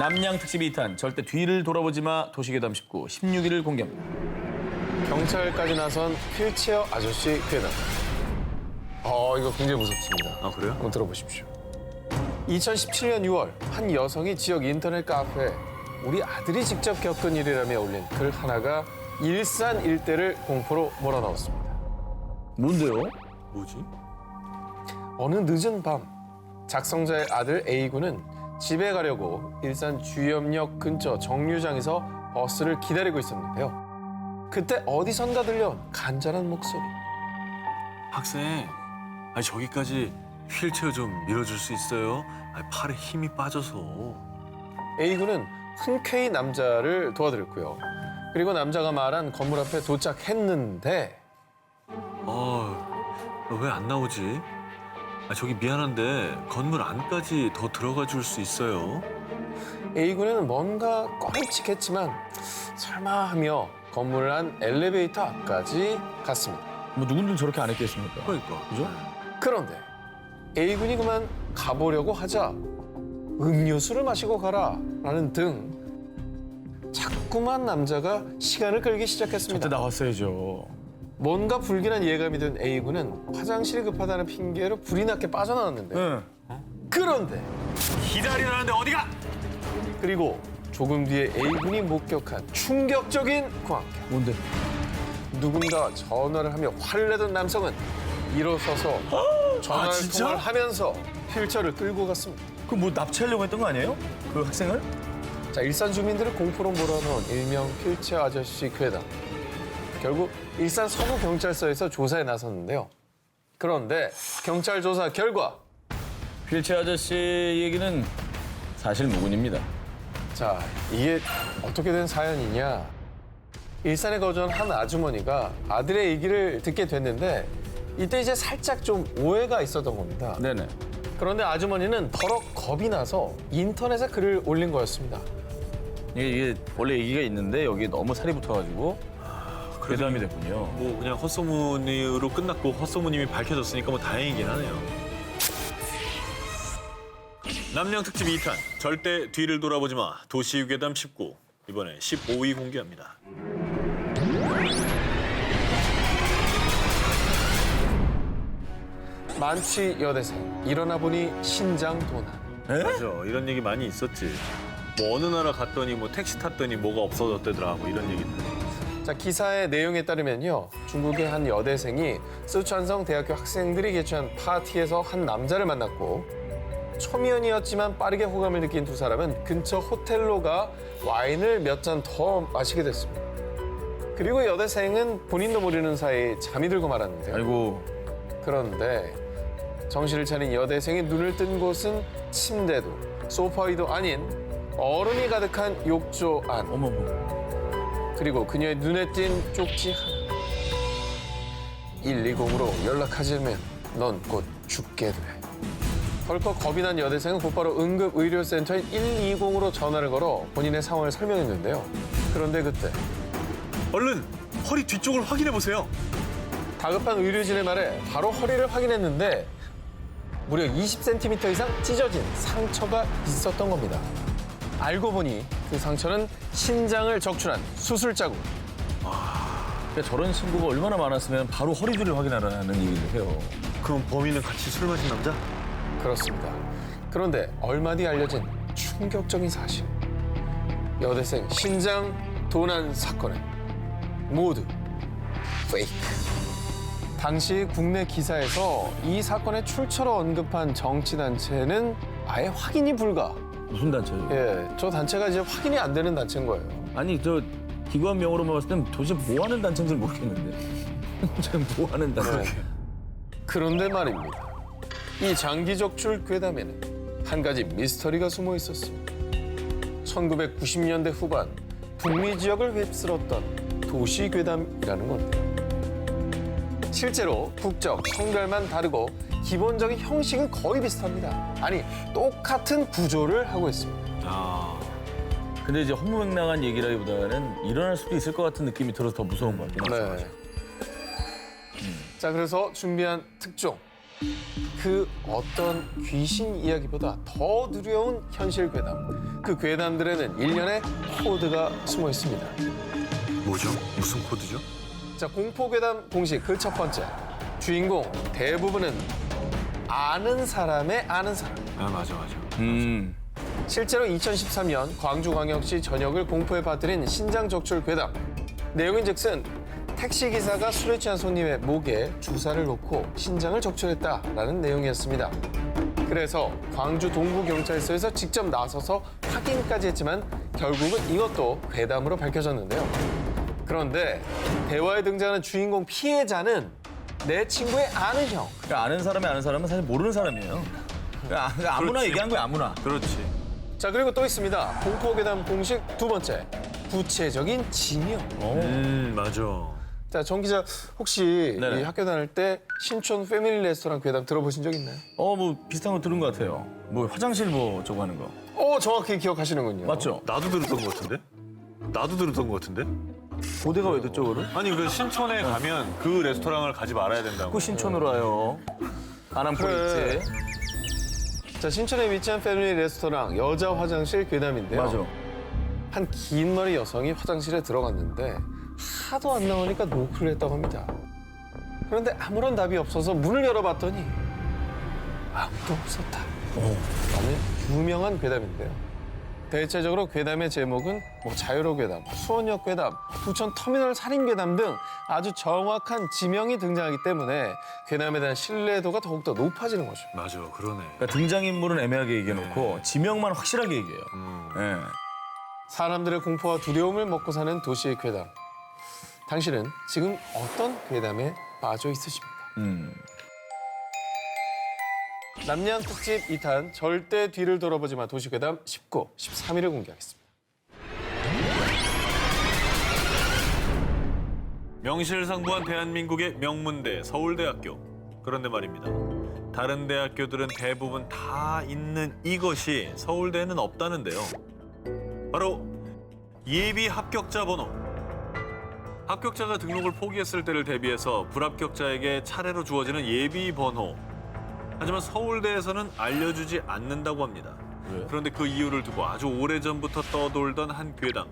남양 특집 2탄 절대 뒤를 돌아보지 마 도시괴담 19 16일을 공개합니다. 경찰까지 나선 휠체어 아저씨 괴담. 이거 굉장히 무섭습니다. 아, 그래요? 한번 들어보십시오. 2017년 6월 한 여성이 지역 인터넷 카페에 우리 아들이 직접 겪은 일이라며 올린 글 하나가 일산 일대를 공포로 몰아넣었습니다. 뭔데요? 뭐지? 어느 늦은 밤 작성자의 아들 A군은 집에 가려고 일산 주염역 근처 정류장에서 버스를 기다리고 있었는데요. 그때 어디선가 들려온 간절한 목소리. 학생, 아니 저기까지 휠체어 좀 밀어줄 수 있어요? 아니, 팔에 힘이 빠져서. A군은 흔쾌히 남자를 도와드렸고요. 그리고 남자가 말한 건물 앞에 도착했는데 왜 안 나오지? 저기 미안한데 건물 안까지 더 들어가 줄 수 있어요? A군은 뭔가 꽝칙했지만 설마 하며 건물 안 엘리베이터 앞까지 갔습니다. 뭐 누군들 저렇게 안 했겠습니까? 그러니까. 그죠? 그런데 A군이 그만 가보려고 하자 음료수를 마시고 가라라는 등 자꾸만 남자가 시간을 끌기 시작했습니다. 저때 나왔어야죠. 뭔가 불길한 예감이 든 A군은 화장실이 급하다는 핑계로 불이 나게 빠져나왔는데 응. 그런데 기다리라는데 어디가? 그리고 조금 뒤에 A군이 목격한 충격적인 광경. 뭔데? 누군가 전화를 하며 화를 내던 남성은 일어서서 전화를 진짜? 통화를 하면서 휠체어를 끌고 갔습니다. 그 뭐 납치하려고 했던 거 아니에요? 그 학생을? 자, 일산 주민들을 공포로 몰아넣은 일명 휠체어 아저씨 괴담. 결국 일산 서부경찰서에서 조사에 나섰는데요. 그런데 경찰 조사 결과 휠체어 아저씨 얘기는 사실 무근입니다. 자, 이게 어떻게 된 사연이냐. 일산에 거주한 한 아주머니가 아들의 얘기를 듣게 됐는데 이때 이제 살짝 좀 오해가 있었던 겁니다. 네네. 그런데 아주머니는 더러 겁이 나서 인터넷에 글을 올린 거였습니다. 이게 원래 얘기가 있는데 여기에 너무 살이 붙어가지고 괴담이 됐군요. 뭐 그냥 헛소문으로 끝났고 헛소문님이 밝혀졌으니까 뭐 다행이긴 하네요. 남양 특집 2탄 절대 뒤를 돌아보지 마 도시괴담 19 이번에 15위 공개합니다. 만취 여대생 일어나 보니 신장 도난. 맞아, 이런 얘기 많이 있었지. 뭐 어느 나라 갔더니 뭐 택시 탔더니 뭐가 없어졌대더라 뭐 이런 얘기들. 자, 기사의 내용에 따르면요. 중국의 한 여대생이 쓰촨성 대학교 학생들이 개최한 파티에서 한 남자를 만났고 초면이었지만 빠르게 호감을 느낀 두 사람은 근처 호텔로 가 와인을 몇 잔 더 마시게 됐습니다. 그리고 여대생은 본인도 모르는 사이 잠이 들고 말았는데요. 아이고. 그런데 정신을 차린 여대생이 눈을 뜬 곳은 침대도 소파 위도 아닌 얼음이 가득한 욕조 안. 어머머. 그리고 그녀의 눈에 띈 쪽지 하나. 120으로 연락하지 않으면 넌 곧 죽게 돼. 덜컥 겁이 난 여대생은 곧바로 응급의료센터인 120으로 전화를 걸어 본인의 상황을 설명했는데요. 그런데 그때 얼른 허리 뒤쪽을 확인해 보세요. 다급한 의료진의 말에 바로 허리를 확인했는데 무려 20cm 이상 찢어진 상처가 있었던 겁니다. 알고 보니 그 상처는 신장을 적출한 수술 자국. 그러니까 저런 친구가 얼마나 많았으면 바로 허리 뒤를 확인하라는 얘기를 해요. 그럼 범인은 같이 술 마신 남자? 그렇습니다. 그런데 얼마 뒤 알려진 충격적인 사실. 여대생 신장 도난 사건은 모두 페이크. 당시 국내 기사에서 이 사건의 출처로 언급한 정치단체는 아예 확인이 불가. 무슨 단체예요? 예, 저 단체가 이제 확인이 안 되는 단체인 거예요. 아니 저 기관명으로만 봤을 땐 도대체 뭐 하는 단체인지 모르겠는데. 지금 뭐 하는 단체? 네. 그런데 말입니다. 이 장기적출 괴담에는 한 가지 미스터리가 숨어 있었습니다. 1990년대 후반 북미 지역을 휩쓸었던 도시 괴담이라는 건데요. 실제로 국적, 성별만 다르고 기본적인 형식은 거의 비슷합니다. 아니, 똑같은 구조를 하고 있습니다. 근데 이제 허무맹랑한 얘기라기보다는 일어날 수도 있을 것 같은 느낌이 들어서 더 무서운 것 같긴 해요. 네. 자, 그래서 준비한 특종 그 어떤 귀신 이야기보다 더 두려운 현실 괴담. 그 괴담들에는 일련의 코드가 숨어 있습니다. 뭐죠? 무슨 코드죠? 자, 공포 괴담 공식 그 첫 번째. 주인공 대부분은 아는 사람의 아는 사람. 아 맞아. 실제로 2013년 광주광역시 전역을 공포에 빠뜨린 신장적출 괴담. 내용인즉슨 택시기사가 술에 취한 손님의 목에 주사를 놓고 신장을 적출했다라는 내용이었습니다. 그래서 광주 동부경찰서에서 직접 나서서 확인까지 했지만 결국은 이것도 괴담으로 밝혀졌는데요. 그런데 대화에 등장하는 주인공 피해자는 내 친구의 아는 형. 그러니까 아는 사람이 아는 사람은 사실 모르는 사람이에요. 그러니까 아무나 그렇지. 얘기한 거야, 아무나. 그렇지. 자, 그리고 또 있습니다. 공포 괴담 공식 두 번째. 구체적인 지명. 맞아. 자, 정 기자 혹시 네네. 이 학교 다닐 때 신촌 패밀리 레스토랑 괴담 들어보신 적 있나요? 뭐 비슷한 거 들은 것 같아요. 뭐 화장실 뭐 저거 하는 거. 정확히 기억하시는군요. 맞죠? 나도 들었던 것 같은데? 고대가 왜 그쪽으로? 아니 그 신촌에 가면 그 레스토랑을 가지 말아야 된다고. 그 신촌으로 와요. 아남포 그래. 있지. 자, 신촌에 위치한 패밀리 레스토랑 여자 화장실 괴담인데요. 맞아. 한 긴 머리 여성이 화장실에 들어갔는데 하도 안 나오니까 노크를 했다고 합니다. 그런데 아무런 답이 없어서 문을 열어봤더니 아무도 없었다. 라는 유명한 괴담인데요. 대체적으로 괴담의 제목은 뭐 자유로 괴담, 수원역 괴담, 부천 터미널 살인 괴담 등 아주 정확한 지명이 등장하기 때문에 괴담에 대한 신뢰도가 더욱더 높아지는 거죠. 맞아, 그러네. 그러니까 등장인물은 애매하게 얘기해놓고 지명만 확실하게 얘기해요. 네. 사람들의 공포와 두려움을 먹고 사는 도시의 괴담. 당신은 지금 어떤 괴담에 빠져 있으십니까? 남양 특집 2탄 절대 뒤를 돌아보지 마 도시 괴담 19, 13일을 공개하겠습니다. 명실상부한 대한민국의 명문대 서울대학교. 그런데 말입니다. 다른 대학교들은 대부분 다 있는 이것이 서울대에는 없다는데요. 바로 예비 합격자 번호. 합격자가 등록을 포기했을 때를 대비해서 불합격자에게 차례로 주어지는 예비 번호. 하지만 서울대에서는 알려주지 않는다고 합니다. 왜? 그런데 그 이유를 두고 아주 오래전부터 떠돌던 한 괴담.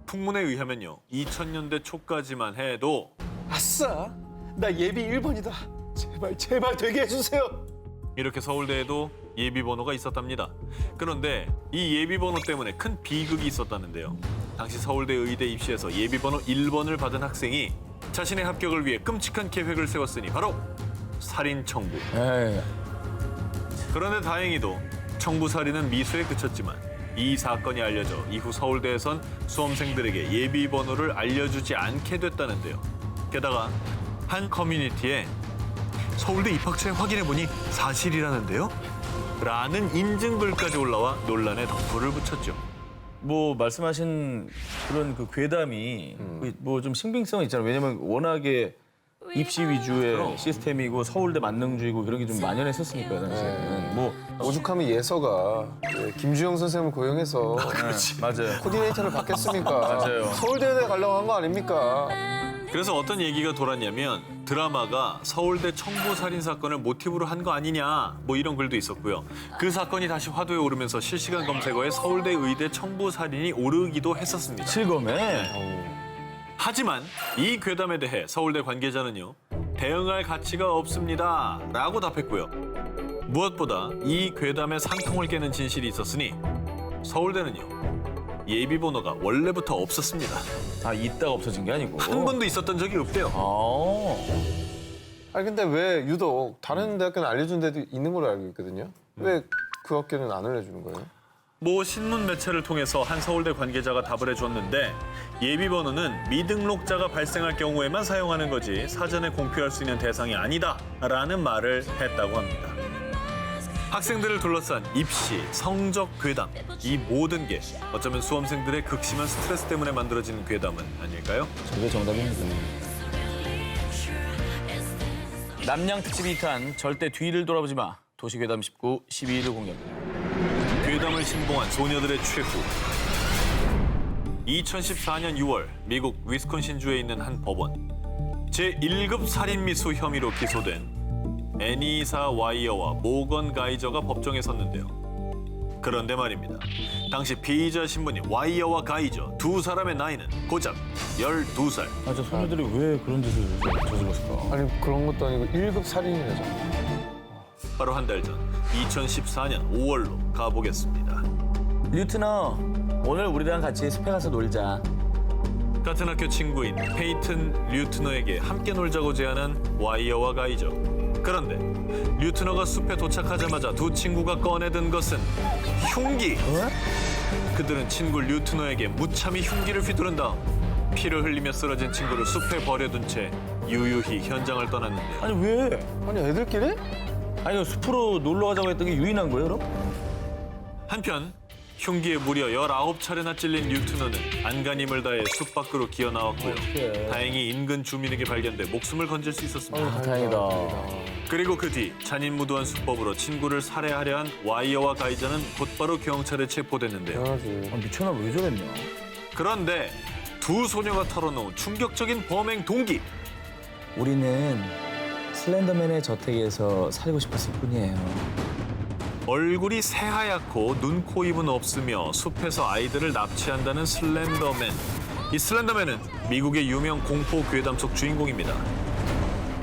풍문에 의하면요. 2000년대 초까지만 해도 아싸! 나 예비 1번이다. 제발 되게 해주세요. 이렇게 서울대에도 예비번호가 있었답니다. 그런데 이 예비번호 때문에 큰 비극이 있었다는데요. 당시 서울대 의대 입시에서 예비번호 1번을 받은 학생이 자신의 합격을 위해 끔찍한 계획을 세웠으니 바로 살인 청부. 에이. 그런데 다행히도 청부 살인은 미수에 그쳤지만 이 사건이 알려져 이후 서울대에선 수험생들에게 예비번호를 알려주지 않게 됐다는데요. 게다가 한 커뮤니티에 서울대 입학처에 확인해보니 사실이라는데요? 라는 인증글까지 올라와 논란에 덩불을 붙였죠. 뭐 말씀하신 그런 그 괴담이 뭐 좀 신빙성이 있잖아요. 왜냐면 워낙에 입시 위주의 시스템이고 서울대 만능주의고 그런 게 좀 만연했었으니까 당시에는. 뭐 오죽하면 예서가 김주영 선생님을 고용해서 맞아요. 코디네이터를 받겠습니까? 맞아요. 서울대에 가려고 한 거 아닙니까? 그래서 어떤 얘기가 돌았냐면 드라마가 서울대 청부 살인 사건을 모티브로 한 거 아니냐 뭐 이런 글도 있었고요. 그 사건이 다시 화두에 오르면서 실시간 검색어에 서울대 의대 청부 살인이 오르기도 했었습니다. 실검에 하지만 이 괴담에 대해 서울대 관계자는요. 대응할 가치가 없습니다 라고 답했고요. 무엇보다 이 괴담에 산통을 깨는 진실이 있었으니 서울대는요. 예비번호가 원래부터 없었습니다. 있다가 없어진 게 아니고. 한 번도 있었던 적이 없대요. 아니 근데 왜 유독 다른 대학교는 알려준 데도 있는 걸로 알고 있거든요. 왜 그 학교는 안 알려주는 거예요? 모 신문 매체를 통해서 한 서울대 관계자가 답을 해줬는데 예비번호는 미등록자가 발생할 경우에만 사용하는 거지 사전에 공표할 수 있는 대상이 아니다라는 말을 했다고 합니다. 학생들을 둘러싼 입시, 성적 괴담, 이 모든 게 어쩌면 수험생들의 극심한 스트레스 때문에 만들어진 괴담은 아닐까요? 저게 정답입니다. 남양 특집 2탄 절대 뒤를 돌아보지 마. 도시괴담 19, 12일을 공개합니다. 괴담을 신봉한 소녀들의 최후. 2014년 6월 미국 위스콘신주에 있는 한 법원. 제1급 살인미수 혐의로 기소된 애니사 와이어와 모건 가이저가 법정에 섰는데요. 그런데 말입니다. 당시 피의자 신분인 와이어와 가이저 두 사람의 나이는 고작 12살. 아, 저 소녀들이 왜 그런 짓을 저질렀을까? 아니 그런 것도 아니고 1급 살인이라죠. 바로 한 달 전 2014년 5월로 가보겠습니다. 류트너, 오늘 우리랑 같이 숲에 가서 놀자. 같은 학교 친구인 페이튼 류트너에게 함께 놀자고 제안한 와이어와 가이저. 그런데 류트너가 숲에 도착하자마자 두 친구가 꺼내든 것은 흉기. 그들은 친구 류트너에게 무참히 흉기를 휘두른 다음 피를 흘리며 쓰러진 친구를 숲에 버려둔 채 유유히 현장을 떠났는데요. 아니 왜? 아니 애들끼리? 아니 숲으로 놀러 가자고 했던 게 유인한 거예요, 그럼? 한편 흉기에 무려 19차례나 찔린 류트너는 안간힘을 다해 숲 밖으로 기어 나왔고요. 어떡해. 다행히 인근 주민에게 발견돼 목숨을 건질 수 있었습니다. 아, 다행이다. 그리고 그 뒤 잔인무도한 수법으로 친구를 살해하려 한 와이어와 가이저는 곧바로 경찰에 체포됐는데요. 당연하지. 아, 미쳤나 왜 저랬냐? 그런데 두 소녀가 털어놓은 충격적인 범행 동기. 우리는 슬렌더맨의 저택에서 살고 싶었을 뿐이에요. 얼굴이 새하얗고 눈, 코, 입은 없으며 숲에서 아이들을 납치한다는 슬렌더맨. 이 슬렌더맨은 미국의 유명 공포 괴담 속 주인공입니다.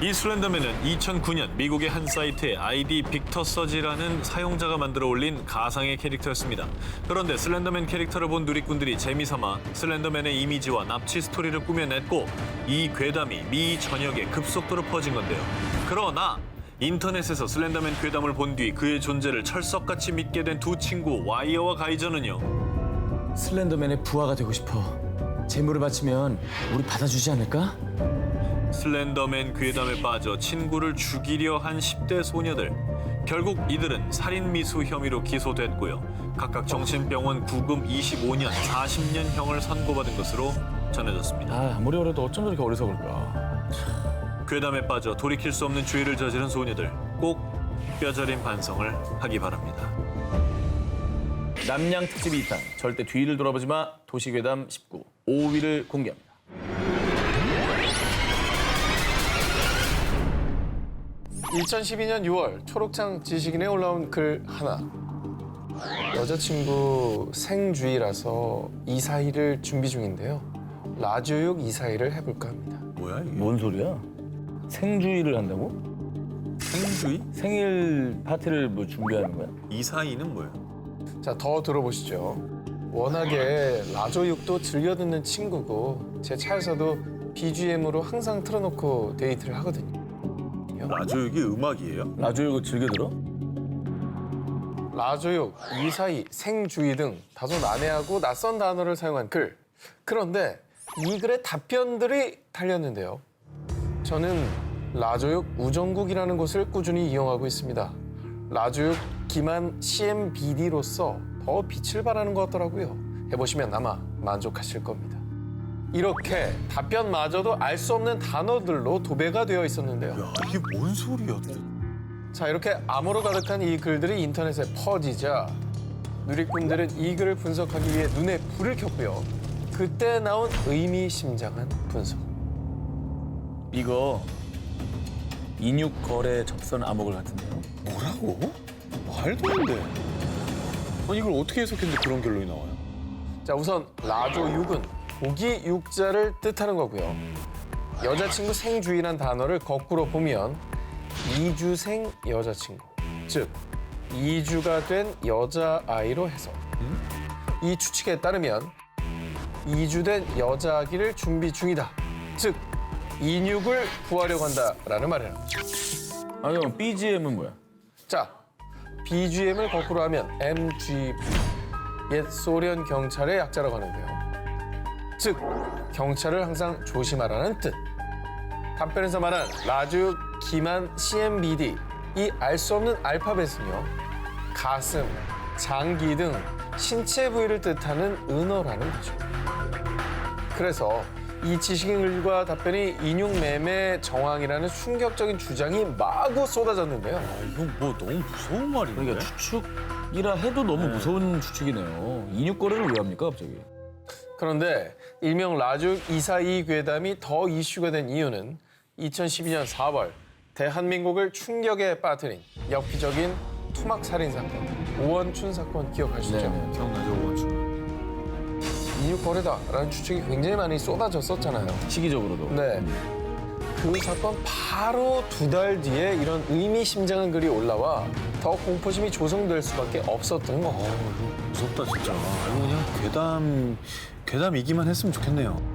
이 슬렌더맨은 2009년 미국의 한 사이트에 아이디 빅터 서지라는 사용자가 만들어 올린 가상의 캐릭터였습니다. 그런데 슬렌더맨 캐릭터를 본 누리꾼들이 재미삼아 슬렌더맨의 이미지와 납치 스토리를 꾸며냈고 이 괴담이 미 전역에 급속도로 퍼진 건데요. 그러나 인터넷에서 슬렌더맨 괴담을 본 뒤 그의 존재를 철석같이 믿게 된 두 친구 와이어와 가이저는요. 슬렌더맨의 부하가 되고 싶어. 재물을 바치면 우리 받아주지 않을까? 슬렌더맨 괴담에 빠져 친구를 죽이려 한 10대 소녀들. 결국 이들은 살인미수 혐의로 기소됐고요. 각각 정신병원 구금 25년, 40년형을 선고받은 것으로 전해졌습니다. 아, 아무리 어려도 어쩜 저렇게 어리석을까? 괴담에 빠져 돌이킬 수 없는 죄를 저지른 소녀들. 꼭 뼈저린 반성을 하기 바랍니다. 남양 특집 2탄 절대 뒤를 돌아보지 마 도시괴담 19 5위를 공개합니다. (2012년 6월) 초록창 지식인에 올라온 글 하나. 여자친구 생주의라서 이사일을 준비 중인데요. 라조육 이사일을 해볼까 합니다. 뭐야 이게? 뭔 소리야? 생주의를 한다고? 생주의? 생일 파티를 뭐 준비하는 거야? 이사이는 뭐예요? 자, 더 들어보시죠. 워낙에 라조육도 즐겨 듣는 친구고 제 차에서도 BGM으로 항상 틀어놓고 데이트를 하거든요. 라조육이 음악이에요? 라조육을 즐겨 들어? 라조육, 이사이, 생주의 등 다소 난해하고 낯선 단어를 사용한 글. 그런데 이 글의 답변들이 달렸는데요. 저는 라조육 우정국이라는 곳을 꾸준히 이용하고 있습니다. 라조육 기만 CMBD로서 더 빛을 발하는 것 같더라고요. 해보시면 아마 만족하실 겁니다. 이렇게 답변마저도 알 수 없는 단어들로 도배가 되어 있었는데요. 야 이게 뭔 소리야? 자, 이렇게 암호로 가득한 이 글들이 인터넷에 퍼지자 누리꾼들은 이 글을 분석하기 위해 눈에 불을 켰고요. 그때 나온 의미심장한 분석. 이거 인육 거래 접선 암호글 같은데요? 뭐라고? 말도 안 돼. 아니 이걸 어떻게 해석했는데 그런 결론이 나와요? 자, 우선 라조육은 고기 육자를 뜻하는 거고요. 여자친구 생주의란 단어를 거꾸로 보면 이주생 여자친구, 즉 이주가 된 여자아이로 해석. 이 추측에 따르면 이주된 여자아기를 준비 중이다. 즉 인육을 구하려고 한다라는 말이에요. 아니 그럼 BGM은 뭐야? 자, BGM을 거꾸로 하면 MGB, 옛 소련 경찰의 약자라고 하는데요. 즉, 경찰을 항상 조심하라는 뜻. 답변에서 말한 라조육 기만 CMBD, 이 알 수 없는 알파벳은요, 가슴, 장기 등 신체 부위를 뜻하는 은어라는 거죠. 그래서 이 지식인글과 답변이 인육 매매 정황이라는 충격적인 주장이 마구 쏟아졌는데요. 이건 뭐 너무 무서운 말인데? 그러니까 추측이라 해도 너무 무서운 추측이네요. 인육 거래를 왜 합니까 갑자기? 그런데 일명 라조육 이사이 괴담이 더 이슈가 된 이유는 2012년 4월 대한민국을 충격에 빠뜨린 엽기적인 토막 살인 사건, 오원춘 사건 기억하시죠? 네네. 기억나죠, 오원춘? 인육거래다라는 추측이 굉장히 많이 쏟아졌었잖아요. 시기적으로도. 네. 그 사건 바로 2달 뒤에 이런 의미심장한 글이 올라와 더 공포심이 조성될 수밖에 없었던 거. 무섭다 진짜. 이거 그냥 괴담이기만 했으면 좋겠네요.